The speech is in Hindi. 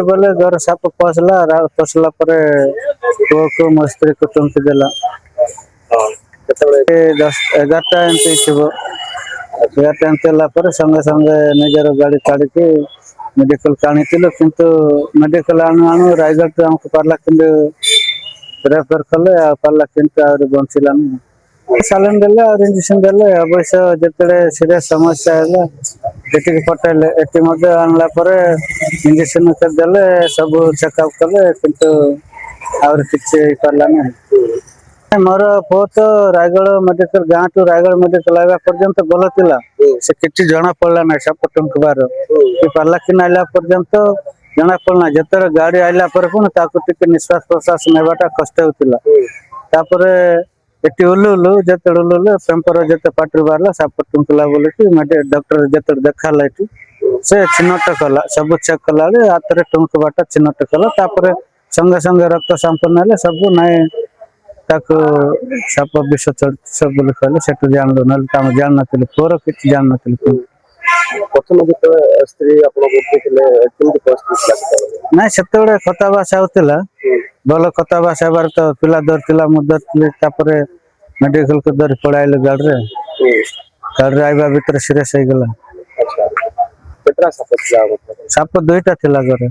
बोले घर साप पसला पुआ को मो स्त्री को चमकी देला 10-11टा एमती थी 11टा एमती संगे संगे निजर गाड़ी काढ़ मेडिकल टाणी किंतु मेडिकल आणु आणु रायगढ़ आमको पार्ला कि रेफर कले पार्ला कि बंचलानी सालन देले इंजेक्शन देले अवश्य जिते सीरियस समस्या है ये पटेले ये आणला इंजेक्शन देले सब चेकअप कले किंतु आउर किछि पार्लानी मोर पुओ तो रायगढ़ मेडिकल गाँ टू रायगढ़ मेडिकल आवा पर्यंत भल थिला से किछि जना पड़ला ना साप टंकबार कि पार्ला कि आइला पर्यंत जना पड़ना जतरे गाड़ी आइला पर कोन ताको टिके निश्वास प्रश्वास नेबाटा कष्ट होतिला तापरे एटी उलुलु जते उलुलु पेपर जते पाटरी बारला साप टंकला बोले कि डॉक्टर जते देखाला एटी से चिन्हट कला सब चेक कला हाथ रे टंकबाटा चिन्हट कला तापरे संगे संगे रक्त संपन्न हेले सब नाय ताको साप विष चढ़ सब बोले कहले सेटु जानलो न ताम जान नथिले तोर किछ जान नथिले प्रथम जते स्त्री आपन बोलथिले केमति परिस्थिति ना सेतेबे कथाभाषा होतिला भल कथाभाषा बार तो पिला धरतिला मु धरतिले तापरे मेडिकल को धर पड़ाइले गाड़ी आइबा भीतर सीरियस हो गला अच्छा केतरा साप थिला साप दुईटा थिला घरे।